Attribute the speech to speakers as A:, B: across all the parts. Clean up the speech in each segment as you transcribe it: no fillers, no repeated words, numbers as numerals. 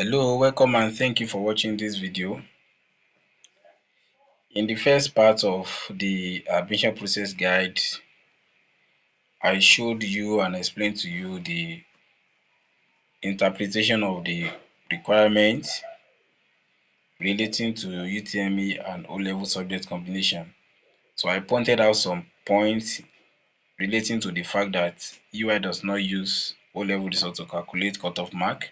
A: Hello, welcome and thank you for watching this video. In the first part of the admission process guide, I showed you and explained to you the interpretation of the requirements relating to UTME and O-level subject combination. So I pointed out some points relating to the fact that UI does not use O-level result to calculate cutoff mark.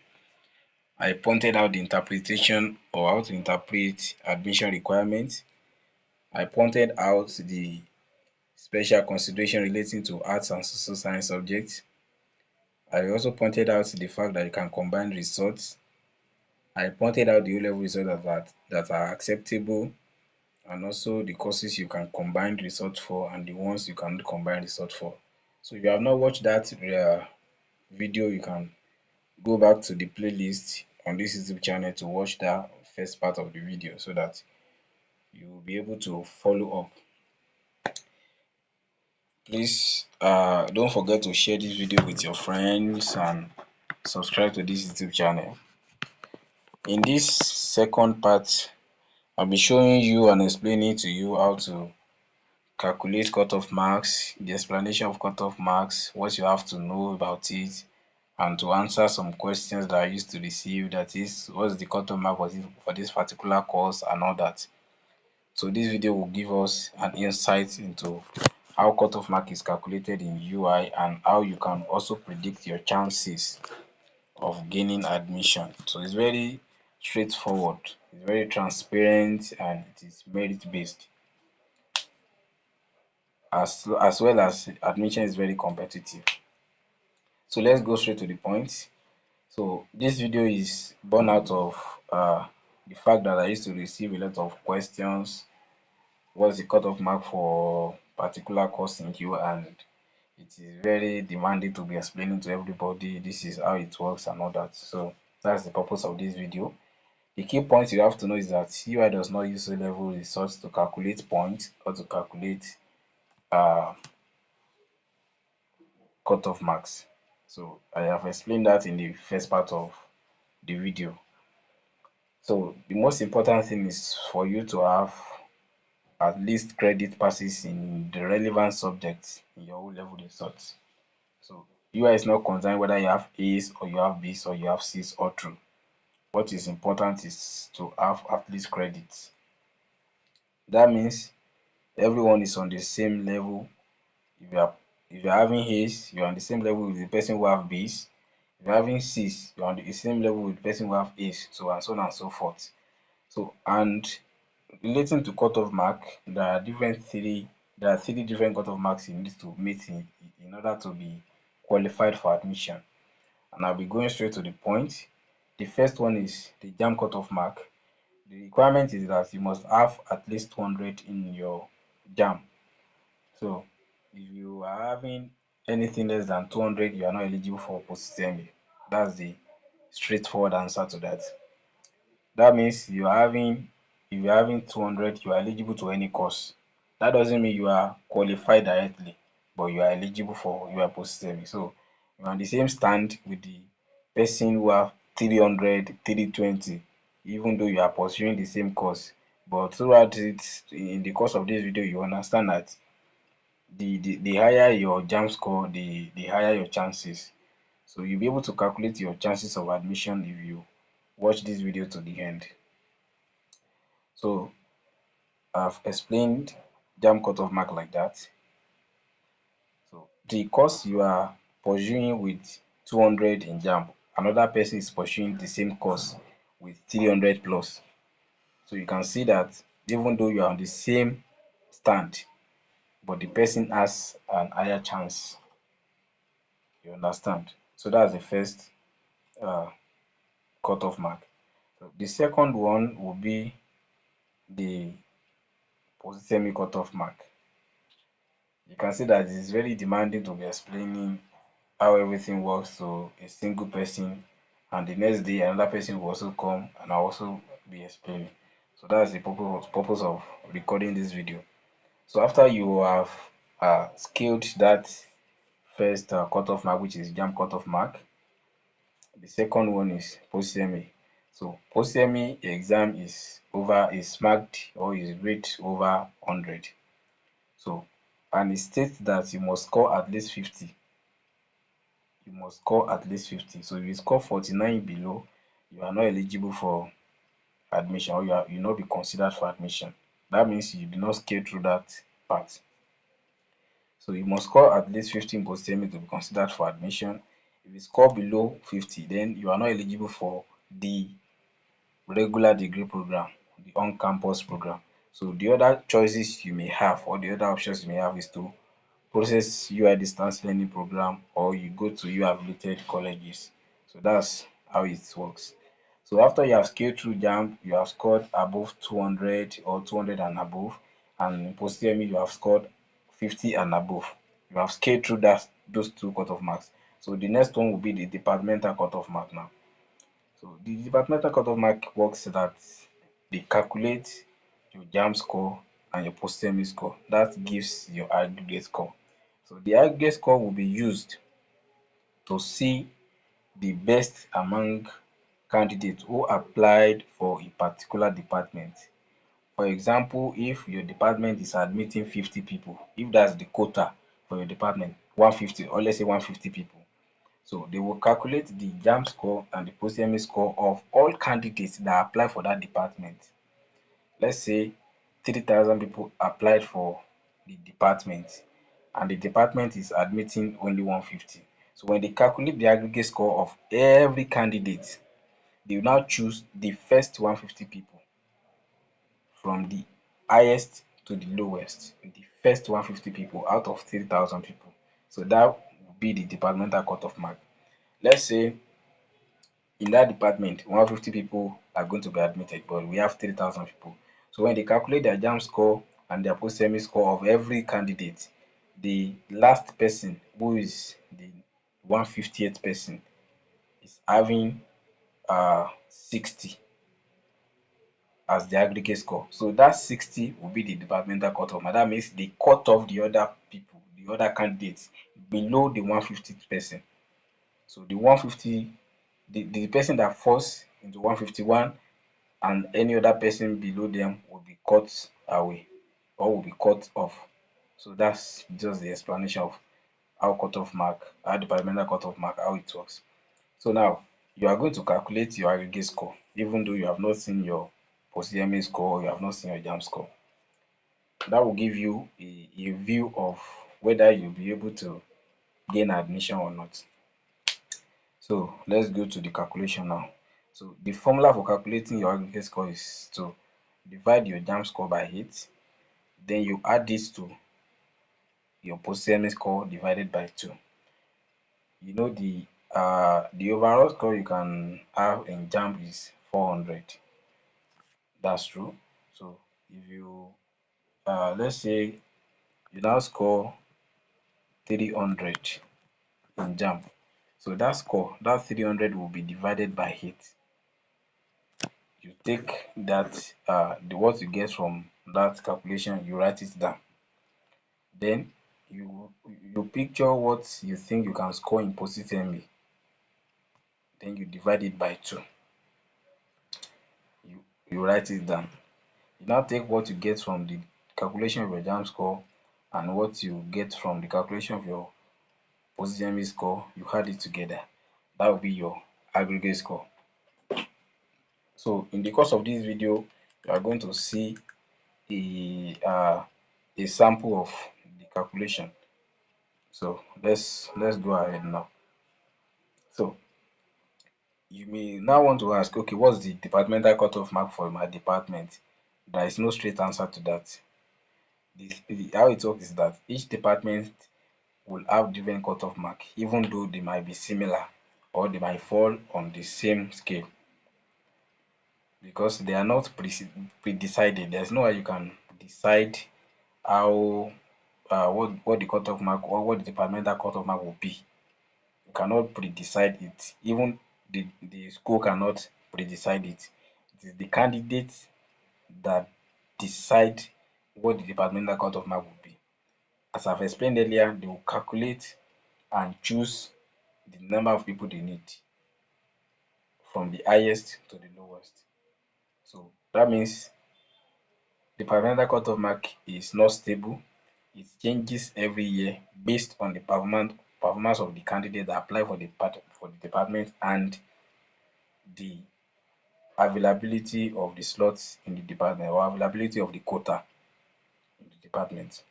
A: I pointed out the interpretation or how to interpret admission requirements. I pointed out the special consideration relating to arts and social science subjects. I also pointed out the fact that you can combine results. I pointed out the O-level results that are acceptable, and also the courses you can combine results for and the ones you cannot combine results for. So if you have not watched that video, you can go back to the playlist on this YouTube channel to watch that first part of the video so that you will be able to follow up. Please don't forget to share this video with your friends and subscribe to this YouTube channel. In this second part, I'll be showing you and explaining to you how to calculate cutoff marks, the explanation of cutoff marks, what you have to know about it, and to answer some questions that I used to receive, that is, what's the cutoff mark for this particular course and all that. So this video will give us an insight into how cutoff mark is calculated in UI and how you can also predict your chances of gaining admission. So it's very straightforward, it's very transparent, and it is merit based. As well as admission is very competitive. So let's go straight to the point. So this video is born out of the fact that I used to receive a lot of questions. What's the cutoff mark for particular course in Q, and it is very demanding to be explaining to everybody this is how it works and all that. So that's the purpose of this video. The key points you have to know is that UI does not use O-level results to calculate points or to calculate uh, cutoff marks. So I have explained that in the first part of the video. So the most important thing is for you to have at least credit passes in the relevant subjects in your O-level results. So UI is not concerned whether you have A's or you have B's or you have C's or true. What is important is to have at least credits. That means everyone is on the same level. If you're having A's, you're on the same level with the person who have B's. If you're having C's, you're on the same level with the person who have A's, so and so on and so forth. So, and relating to cutoff mark, there are three different cutoff marks you need to meet in order to be qualified for admission. And I'll be going straight to the point. The first one is the JAMB cutoff mark. The requirement is that you must have at least 200 in your JAMB. So if you are having anything less than 200, you are not eligible for post-UTME. That's the straightforward answer to that. That means if you're having 200, you are eligible to any course. That doesn't mean you are qualified directly, but you are eligible for your post-UTME. So you're on the same stand with the person who have 300, 320, even though you are pursuing the same course. But throughout it, in the course of this video, you understand that the higher your JAMB score, the higher your chances. So you'll be able to calculate your chances of admission if you watch this video to the end. So I've explained JAMB cutoff mark like that. So the course you are pursuing with 200 in JAMB, another person is pursuing the same course with 300 plus. So you can see that even though you are on the same stand, but the person has an higher chance. You understand? So that's the first uh, cutoff mark. So the second one will be the post-UTME cutoff mark. You can see that it's very demanding to be explaining how everything works to a single person, and the next day another person will also come and I'll also be explaining. So that's the purpose of recording this video. So after you have scaled that first cutoff mark, which is JAMB cutoff mark, the second one is post-UTME. So post-UTME exam is marked or is rate over 100. So and it states that you must score at least 50. You must score at least 50. So if you score 49 below, you are not eligible for admission, or you not be considered for admission. That means you did not scale through that part. So you must score at least 50 in post-UTME to be considered for admission. If you score below 50, then you are not eligible for the regular degree program, the on-campus program. So the other choices you may have, or the other options you may have, is to process UI distance learning program, or you go to UI affiliated colleges. So that's how it works. So after you have scaled through JAMB, you have scored above 200 or 200 and above, and in post-UTME you have scored 50 and above. You have scaled through those two cutoff marks. So the next one will be the departmental cutoff mark now. So the departmental cutoff mark works that they calculate your JAMB score and your post-UTME score. That gives your aggregate score. So the aggregate score will be used to see the best among candidates who applied for a particular department. For example, if your department is admitting 50 people, if that's the quota for your department, 150, or let's say 150 people. So they will calculate the JAMB score and the post-UTME score of all candidates that apply for that department. Let's say 3,000 people applied for the department, and the department is admitting only 150. So when they calculate the aggregate score of every candidate, they will now choose the first 150 people from the highest to the lowest, the first 150 people out of 3,000 people. So that will be the departmental cutoff mark. Let's say in that department, 150 people are going to be admitted, but we have 3,000 people. So when they calculate their JAMB score and their post-UTME score of every candidate, the last person, who is the 150th person, is having 60 as the aggregate score. So that 60 will be the departmental cutoff. And that means they cut off the other people, the other candidates below the 150th person. So the 150, the person that falls into 151 and any other person below them will be cut away or will be cut off. So that's just the explanation of how departmental cutoff mark, how it works. So now you are going to calculate your aggregate score, even though you have not seen your post-UTME score, you have not seen your JAMB score. That will give you a view of whether you'll be able to gain admission or not. So let's go to the calculation now. So the formula for calculating your aggregate score is to divide your JAMB score by 8, then you add this to your post-UTME score divided by 2. You know the overall score you can have in JAMB is 400. That's true. So if you let's say you now score 300 in JAMB, so that 300 will be divided by 8. You take that the what you get from that calculation, you write it down. Then you picture what you think you can score in post-UTME. Then you divide it by 2. You write it down. You now take what you get from the calculation of your JAMB score and what you get from the calculation of your post-UTME score, you add it together. That will be your aggregate score. So in the course of this video, you are going to see a sample of the calculation. So let's go ahead now. So you may now want to ask, okay, what's the departmental cutoff mark for my department? There is no straight answer to that. How it works is that each department will have different cutoff mark, even though they might be similar or they might fall on the same scale, because they are not pre-decided. There's no way you can decide how what the cutoff mark or what the departmental cutoff mark will be. You cannot pre-decide it. Even the school cannot pre-decide it. It is the candidates that decide what the departmental cutoff mark will be. As I've explained earlier, they will calculate and choose the number of people they need from the highest to the lowest. So that means the departmental cutoff mark is not stable. It changes every year based on the performance of the candidate that apply for the department and the availability of the slots in the department or availability of the quota in the department.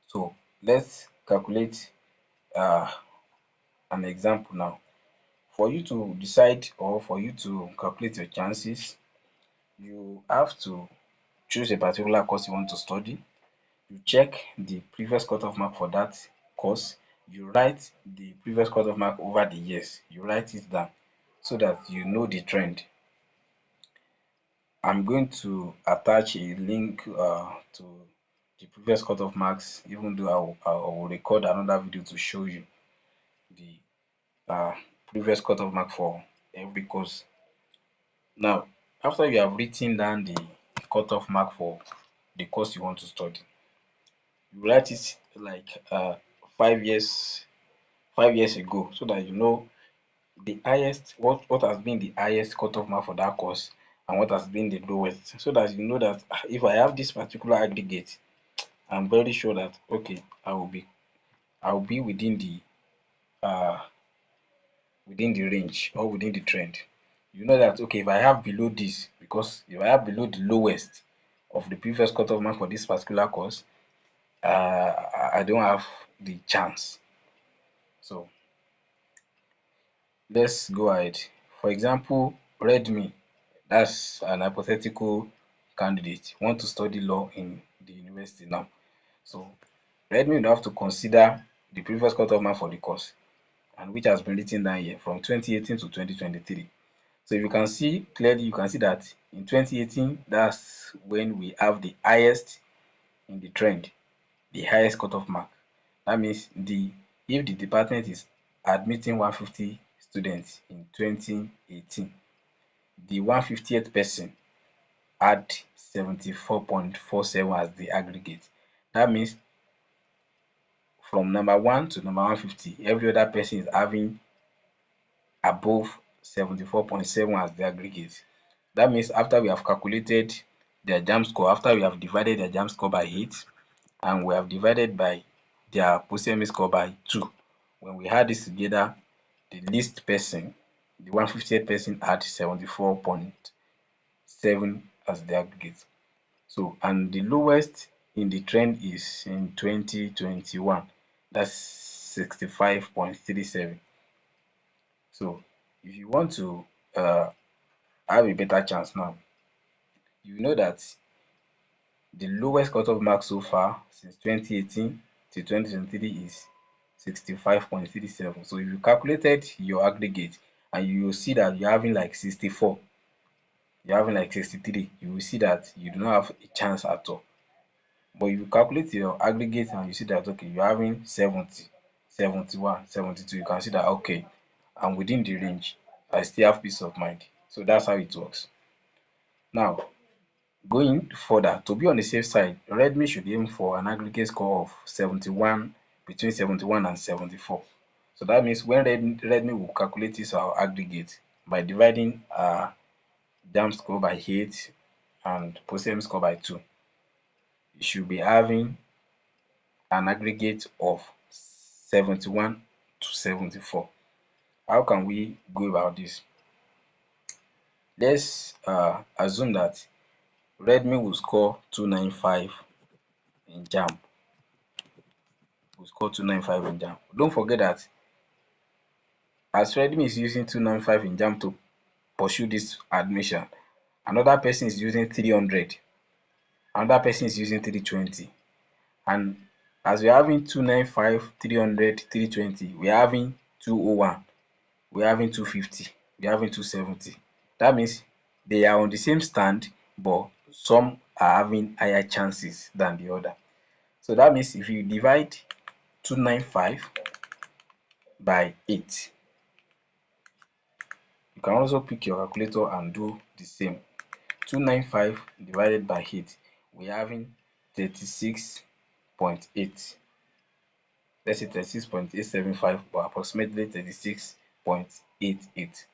A: So let's calculate an example now. For you to decide or for you to calculate your chances, you have to choose a particular course you want to study. You check the previous cutoff mark for that course. You write the previous cutoff mark over the years. You write it down so that you know the trend. I'm going to attach a link to the previous cutoff marks, even though I will record another video to show you the previous cutoff mark for every course. Now, after you have written down the cutoff mark for the course you want to study, you write it like 5 years 5 years ago, so that you know the highest, what has been the highest cutoff mark for that course and what has been the lowest, so that you know that if I have this particular aggregate, I'm very sure that okay, I will be uh within the range or within the trend. You know that okay, if I have below this, because if I have below the lowest of the previous cutoff mark for this particular course, I don't have the chance. So let's go ahead. For example, Redmi, that's an hypothetical candidate, want to study law in the university now. So Redmi will have to consider the previous cutoff mark for the course, and which has been written down here from 2018 to 2023. So if you can see clearly, you can see that in 2018, that's when we have the highest in the trend, the highest cutoff mark. That means if the department is admitting 150 students in 2018, the 150th person had 74.47 as the aggregate. That means from number 1 to number 150, every other person is having above 74.7 as the aggregate. That means after we have calculated their JAMB score, after we have divided their JAMB score by 8, and we have divided by their post-UTME score by 2, when we add this together, the least person, the 150th person, had 74.7 as the aggregate. So, and the lowest in the trend is in 2021, that's 65.37. So if you want to have a better chance now, you know that the lowest cutoff mark so far since 2018 to 2023 is 65.37. So if you calculated your aggregate and you will see that you're having like 64, you're having like 63, you will see that you do not have a chance at all. But if you calculate your aggregate and you see that okay, you're having 70, 71, 72, you can see that okay, I'm within the range. I still have peace of mind. So that's how it works. Now, going further, to be on the safe side, Redmi should aim for an aggregate score of 71, between 71 and 74. So that means when Redmi will calculate this aggregate by dividing JAMB score by 8 and post score by 2, it should be having an aggregate of 71 to 74. How can we go about this? Let's assume that Redmi will score 295 in JAMB. Will score 295 in JAMB. Don't forget that as Redmi is using 295 in JAMB to pursue this admission, another person is using 300, another person is using 320, and as we're having 295, 300, 320, we're having 201, we're having 250, we're having 270. That means they are on the same stand, but some are having higher chances than the other. So that means if you divide 295 by 8, you can also pick your calculator and do the same. 295 divided by 8, we're having 36.8. Let's say 36.875, or approximately 36.88.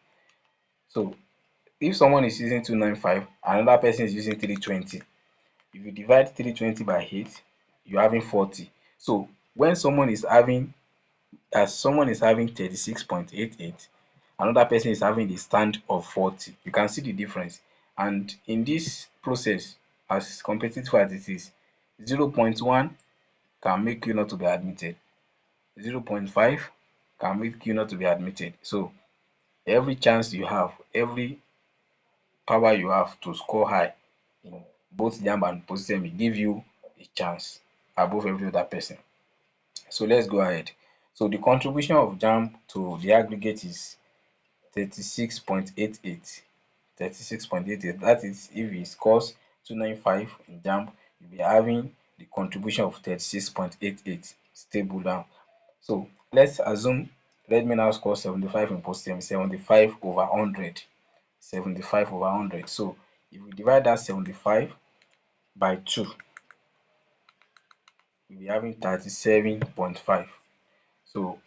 A: So if someone is using 295, another person is using 320, if you divide 320 by 8, you're having 40. So when someone is having 36.88, another person is having the stand of 40, you can see the difference. And in this process, as competitive as it is, 0.1 can make you not to be admitted, 0.5 can make you not to be admitted. So every chance you have, every power you have to score high in both JAMB and post-UTME give you a chance above every other person. So let's go ahead. So the contribution of JAMB to the aggregate is 36.88. 36.88. That is, if he scores 295 in JAMB, you'll be having the contribution of 36.88 stable down. So let's assume Redmi now scores 75 in post-UTME, 75 over 100. 75 over 100. So if we divide that 75 by 2, we'll be having 37.5. So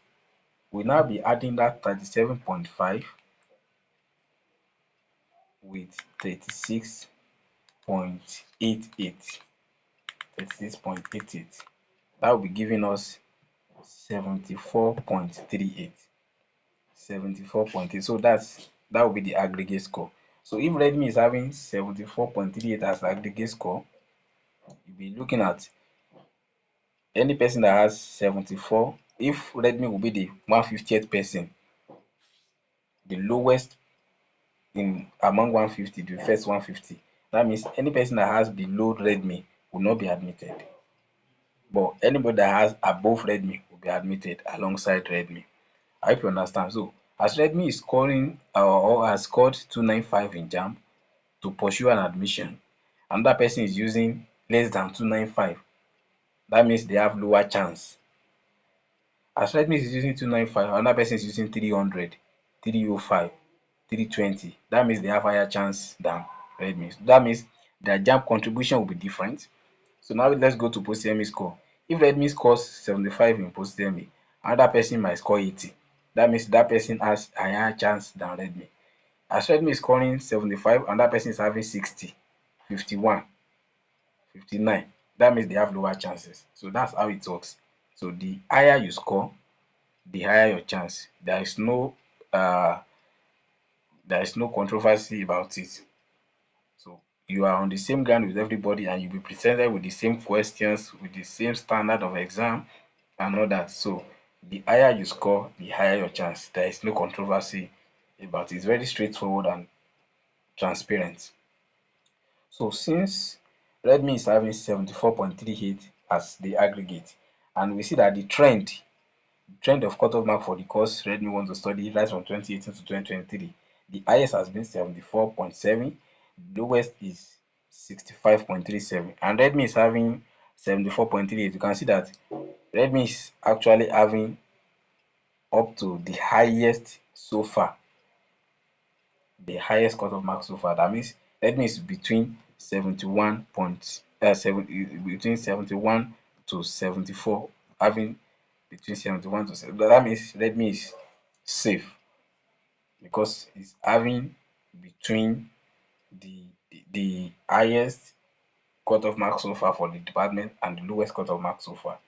A: we'll now be adding that 37.5 with 36.88. 36.88. That will be giving us 74.38. 74.8. So that will be the aggregate score. So if Redmi is having 74.38 as aggregate score, you'll be looking at any person that has 74. If Redmi will be the 150th person, the lowest in among 150, the first 150, that means any person that has below Redmi will not be admitted, but anybody that has above Redmi will be admitted alongside Redmi. I hope you understand. So as Redmi is scoring or has scored 295 in JAMB to pursue an admission, another person is using less than 295, that means they have lower chance. As Redmi is using 295, another person is using 300, 305, 320. That means they have higher chance than Redmi. That means their JAMB contribution will be different. So now let's go to post-UTME score. If Redmi scores 75 in post-UTME, another person might score 80. That means that person has a higher chance than Redmi. As Redmi is scoring 75, another person is having 60, 51, 59. That means they have lower chances. So that's how it works. So the higher you score, the higher your chance. Uh there is no controversy about it. So you are on the same ground with everybody and you'll be presented with the same questions, with the same standard of exam and all that. So the higher you score, the higher your chance. There is no controversy about it. It's very straightforward and transparent. So since Redmi is having 74.38 as the aggregate, and we see that the trend of cutoff mark for the course Redmi wants to study right from 2018 to 2023. The highest has been 74.7, the lowest is 65.37, and Redmi is having 74.38. You can see that Redmi is actually having up to the highest so far, the highest cutoff mark so far. That means Redmi is between 71 to 74, having between 71 to 7. That means Redmi is safe because it's having between the highest cutoff mark so far for the department and the lowest cutoff mark so far.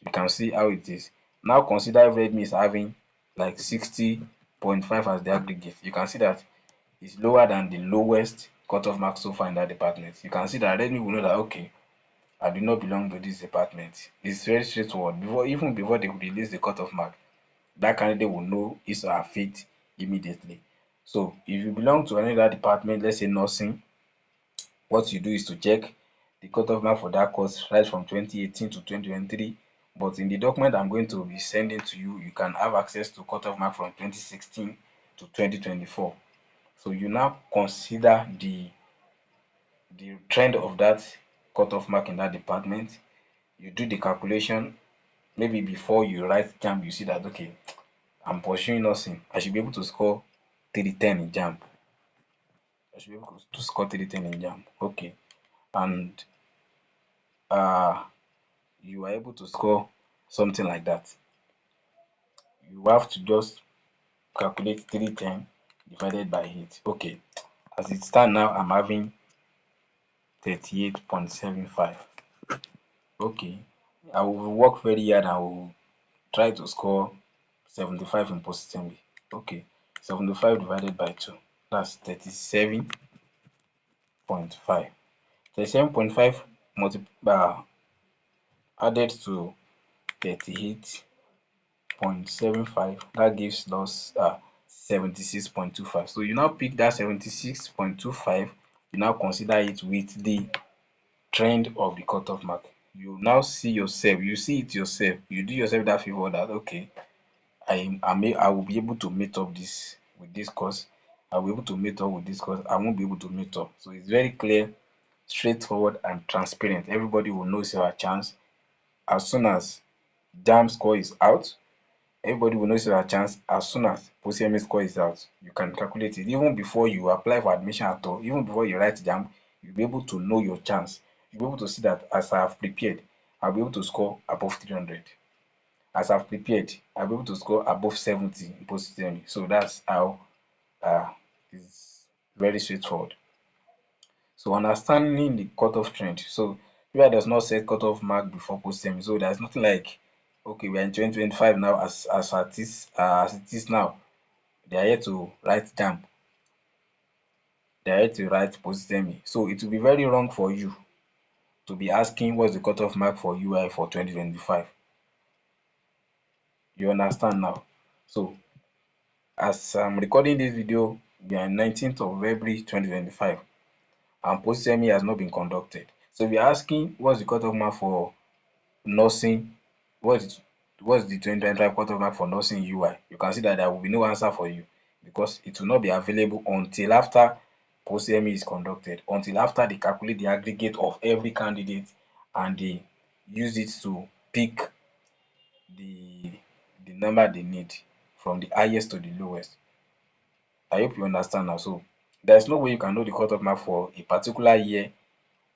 A: You can see how it is. Now consider if Redmi is having like 60.5 as the aggregate. You can see that it's lower than the lowest cutoff mark so far in that department. You can see that Redmi will know that okay, I do not belong to this department. It's very straightforward. Even before they release the cutoff mark, that candidate will know his or her fate immediately. So if you belong to another department, let's say nursing, what you do is to check the cutoff mark for that course right from 2018 to 2023. But in the document I'm going to be sending to you, you can have access to cutoff mark from 2016 to 2024. So you now consider the trend of that cutoff mark in that department. You do the calculation. Maybe before you write JAMB, you see that okay, I'm pursuing nursing. I should be able to score 310 in JAMB. I should be able to score 310 in JAMB. Okay. And uh you are able to score something like that. You have to just calculate 310 divided by 8. Okay, as it stands now, I'm having 38.75. Okay, I will work very hard and I will try to score 75 in post-assembly. Okay, 75 divided by 2, that's 37.5. 37.5 added to 38.75, that gives us 76.25. So you now pick that 76.25, you now consider it with the trend of the cutoff mark. You now see yourself, you see it yourself, you do yourself that favor that okay, I will be able to meet up this with this course. I will be able to meet up with this course. I won't be able to meet up. So it's very clear, straightforward, and transparent. Everybody will know your chance. As soon as JAMB score is out, everybody will know your chance. As soon as post-UTME score is out, you can calculate it. Even before you apply for admission at all, even before you write JAMB, you'll be able to know your chance. You'll be able to see that as I have prepared, I'll be able to score above 300. As I've prepared, I'll be able to score above 70 in post-UTME. So that's how it's very straightforward. So understanding the cutoff trend. So UI does not set cutoff mark before post-UTME. So there's nothing like, okay, we're in 2025 now, as it is now. They are here to write JAMB. They are here to write post-UTME. So it will be very wrong for you to be asking what's the cutoff mark for UI for 2025. You understand now? So as I'm recording this video, we are 19th of February 2025, and post-UTME has not been conducted. So we are asking what's the cutoff mark for nursing, what's the 2025 cutoff mark for nursing UI. You can see that there will be no answer for you because it will not be available until after post-UTME is conducted, until after they calculate the aggregate of every candidate and they use it to pick the number they need from the highest to the lowest. I hope you understand now. So there's no way you can know the cutoff mark for a particular year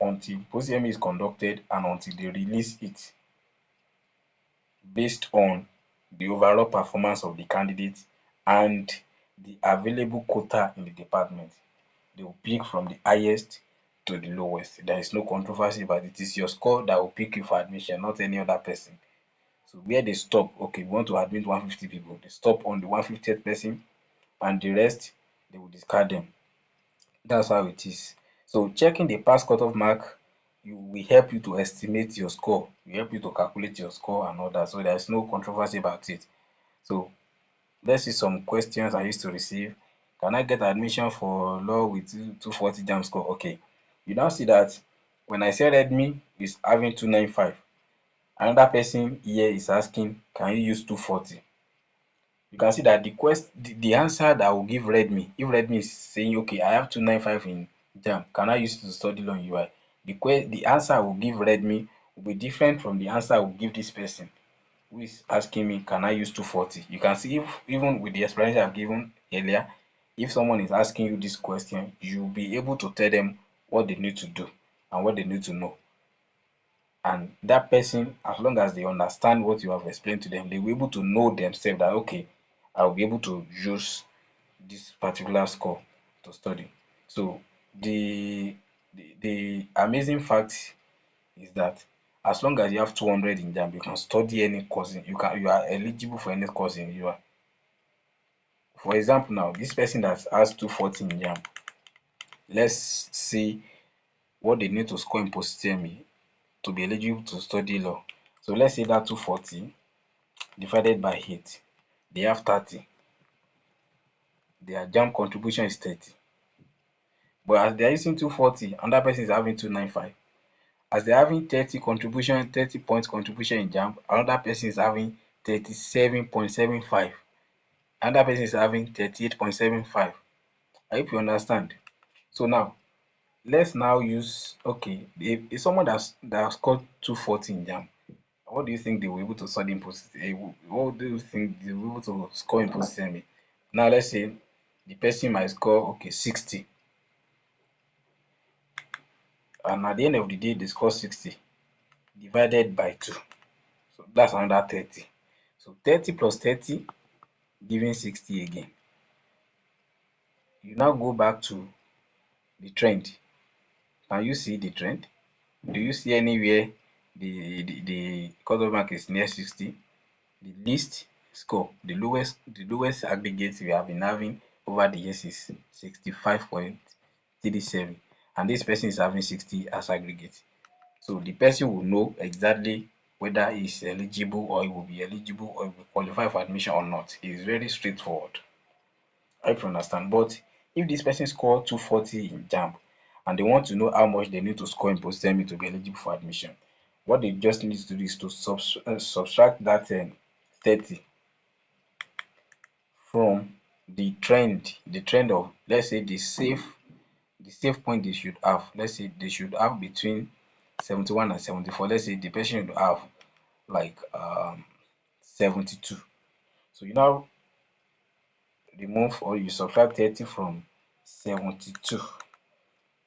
A: until post-UTME is conducted and until they release it based on the overall performance of the candidate and the available quota in the department. They will pick from the highest to the lowest. There is no controversy, but it is your score that will pick you for admission, not any other person. So where they stop, okay, we want to admit 150 people, they stop on the 150th person and the rest they will discard them. That's how it is. So checking the past cutoff mark will help you to estimate your score, will help you to calculate your score and all that. So there is no controversy about it. So let's see some questions I used to receive. Can I get admission for law with 240 JAMB score? Okay, you now see that when I say Redmi is having 295, another person here is asking, can you use 240? You can see that the answer that I will give Redmi, if Redmi is saying, okay, I have 295 in JAMB, can I use it to study law in UI? The answer I will give Redmi will be different from the answer I will give this person who is asking me, can I use 240? You can see, if even with the explanation I've given earlier, if someone is asking you this question, you'll be able to tell them what they need to do and what they need to know. And that person, as long as they understand what you have explained to them, they will be able to know themselves that okay, I'll be able to use this particular score to study. So the amazing fact is that as long as you have 200 in JAMB, you can study any course. You are eligible for any course in UI. For example, now this person that has 240 in JAMB, let's see what they need to score in post-UTME to be eligible to study law. So let's say that 240 divided by 8, they have 30. Their JAMB contribution is 30. But as they are using 240, another person is having 295. As they're having 30 contribution, 30 points contribution in JAMB, another person is having 37.75. Another person is having 38.75. I hope you understand. So now let's now use, okay, if someone that scored 240 in JAMB, what do you think they were able to study in post? What do you think they were able to score in post-UTME? Now let's say the person might score, okay, 60, and at the end of the day they score 60 divided by 2. So that's another 30. So 30 plus 30 giving 60 again. you now go back to the trend. Can you see the trend? Do you see anywhere the cutoff mark is near 60? The least score, the lowest aggregate we have been having over the years is 65.37, and this person is having 60 as aggregate. So the person will know exactly whether he is eligible, or he will be eligible, or he will qualify for admission or not. It is very straightforward. I hope you understand. But if this person score 240 in JAMB and they want to know how much they need to score in post-term to be eligible for admission, what they just need to do is to subtract that 30 from the trend of, let's say, the safe point they should have. Let's say they should have between 71 and 74. Let's say the person should have like 72. So you now remove, or you subtract 30 from 72.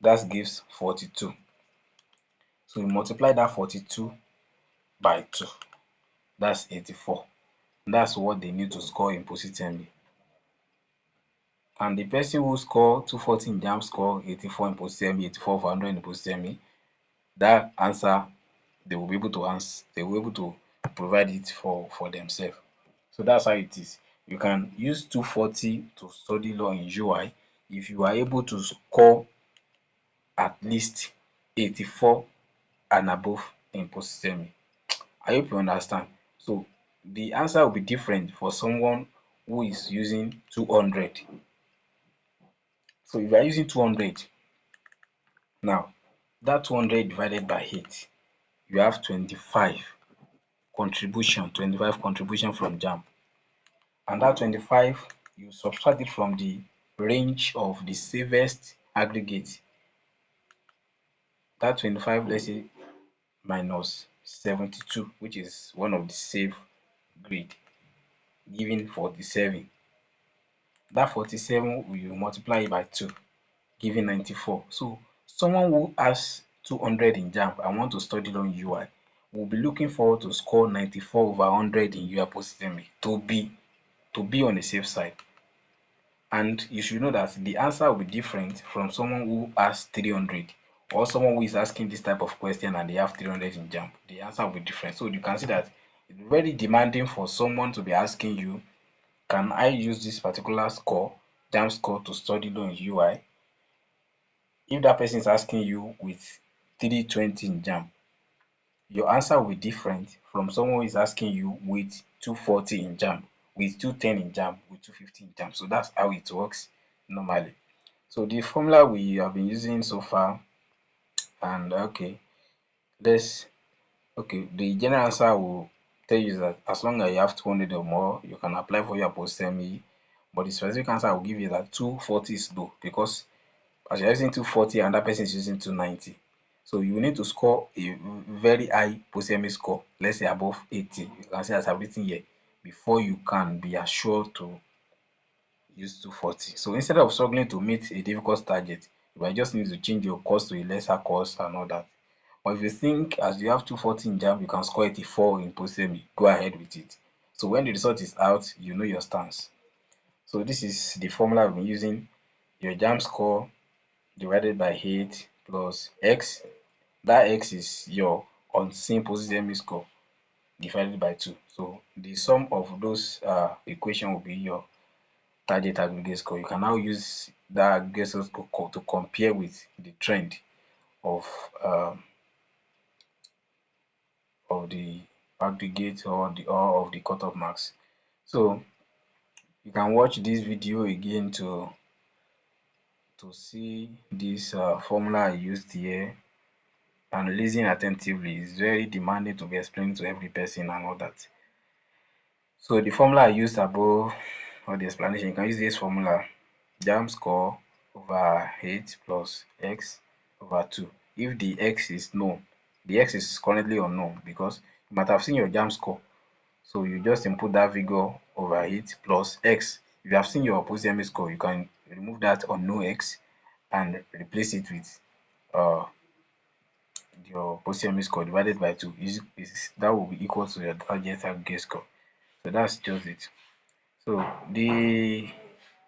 A: That gives 42. So you multiply that 42 by 2. That's 84. That's what they need to score in post-UTME. And the person who score 240 in JAMB score 84 in post-UTME, 84 for 100 in post-UTME, that answer they will be able to answer. They will be able to provide it for themselves. So that's how it is. You can use 240 to study law in UI if you are able to score at least 84 and above in post-UTME. I hope you understand. So the answer will be different for someone who is using 200. So if you are using 200 now, that 200 divided by 8, you have 25 contribution from JAMB. And that 25, you subtract it from the range of the safest aggregate. That 25, let's say, minus 72, which is one of the safe grade, giving 47. That 47 you multiply it by 2, giving 94. So someone who has 200 in JAMB and want to study law in UI will be looking forward to score 94 over 100 in UI post-UTME to be on the safe side. And you should know that the answer will be different from someone who has 300, or someone who is asking this type of question and they have 300 in JAMB. The answer will be different. So you can see that it's very demanding for someone to be asking you, can I use this particular score, JAMB score, to study law in UI? If that person is asking you with 320 in JAMB, your answer will be different from someone who is asking you with 240 in JAMB, with 210 in JAMB, with 250 in JAMB. So that's how it works normally. So the formula we have been using so far, and let's the general answer will tell you that as long as you have 200 or more, you can apply for your post-UTME. But the specific answer I will give you that 240 is low, because as you're using 240 and that person is using 290. So you need to score a very high post-UTME score, let's say above 80. You can see as I've written here, before you can be assured to use 240. So instead of struggling to meet a difficult target, you might just need to change your course to a lesser course and all that. But if you think as you have 240 in JAMB, you can score 84 in post-UTME, go ahead with it. So when the result is out, you know your stance. So this is the formula I've been using. Your JAMB score divided by 8 plus x. That x is your unseen post-UTME score divided by 2. So the sum of those equation will be your target aggregate score. You can now use that aggregate score to compare with the trend of the aggregate, or of the cutoff marks. So you can watch this video again to see this formula I used here, and listen attentively. It's very demanding to be explained to every person and all that. So the formula I used above, or the explanation, you can use this formula: JAMB score over 8 plus x over 2. If the x is known, the x is currently unknown because you might have seen your JAMB score. So you just input that figure over 8 plus x. If you have seen your post-UTME score, you can remove that unknown x and replace it with your post-UTME score divided by 2. That will be equal to your target aggregate score. So that's just it. So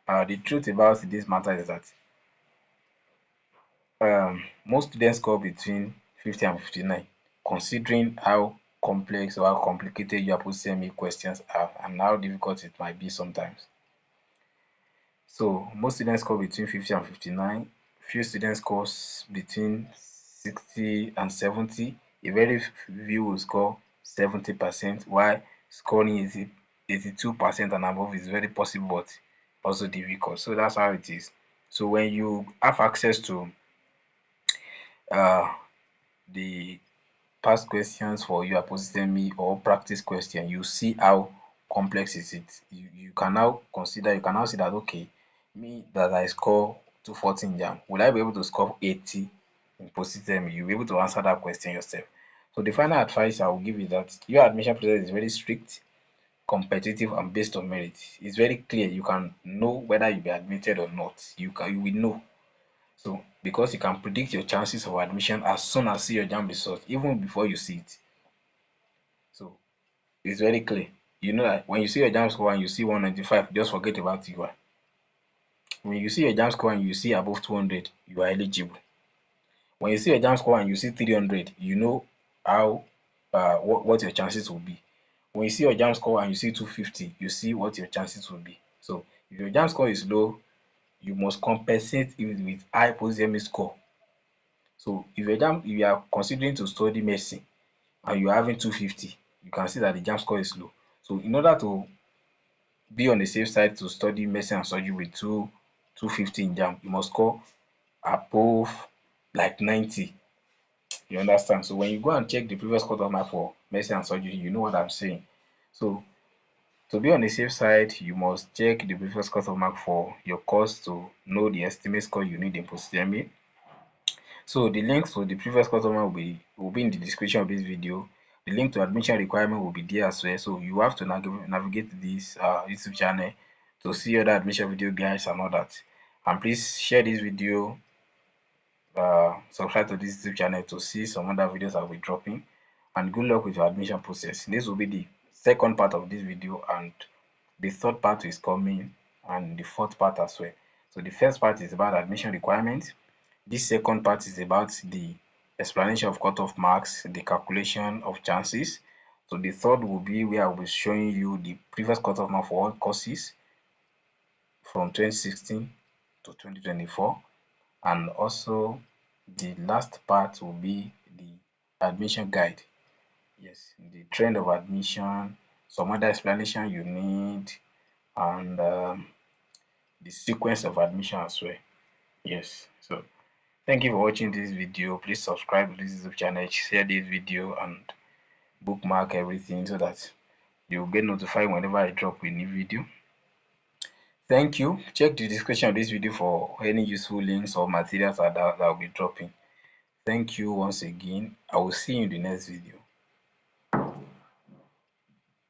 A: The truth about this matter is that most students score between 50 and 59, considering how complex or how complicated your post-CME questions are and how difficult it might be sometimes. So most students score between 50 and 59. Few students score between 60 and 70. A very few will score 70%, while scoring 82% and above is very possible but also difficult. So that's how it is. So when you have access to uh, the past questions for your post-CME or practice question, you see how complex is it. You can now consider, you can now see that okay, me that I score 240 in JAMB, will I be able to score 80 in post-CME? You'll be able to answer that question yourself. So the final advice I will give is that your admission process is very strict, competitive, and based on merit. It's very clear. You can know whether you'll be admitted or not. You will know. So because you can predict your chances of admission as soon as see your JAMB result, even before you see it. So it's very clear. You know that when you see your JAMB score and you see 195, just forget about UI. When you see your JAMB score and you see above 200, you are eligible. When you see your JAMB score and you see 300, you know how what your chances will be. When you see your JAMB score and you see 250, you see what your chances will be. So if your JAMB score is low, you must compensate it with high post-CME score. So if you are considering to study medicine and you are having 250, you can see that the JAMB score is low. So in order to be on the safe side to study medicine and surgery with 250 in JAMB, you must score above like 90. You understand? So when you go and check the previous cut-off mark for medicine and surgery, you know what I'm saying. So to be on the safe side, you must check the previous cut-off mark for your course to know the estimate score you need in post-CME. So the links to the previous customer will be in the description of this video. The link to admission requirement will be there as well. So you have to navigate this YouTube channel to see other admission video guides and all that. And please share this video, subscribe to this YouTube channel to see some other videos I'll be dropping. And good luck with your admission process. This will be the second part of this video, and the third part is coming, and the fourth part as well. So the first part is about admission requirements. This second part is about the explanation of cutoff marks, the calculation of chances. So the third will be where I will be showing you the previous cutoff mark for all courses from 2016 to 2024. And also the last part will be the admission guide. Yes, the trend of admission, some other explanation you need, and the sequence of admission as well. Yes, so thank you for watching this video. Please subscribe to this YouTube channel, share this video, and bookmark everything so that you'll get notified whenever I drop a new video. Thank you. Check the description of this video for any useful links or materials that I'll be dropping. Thank you once again. I will see you in the next video.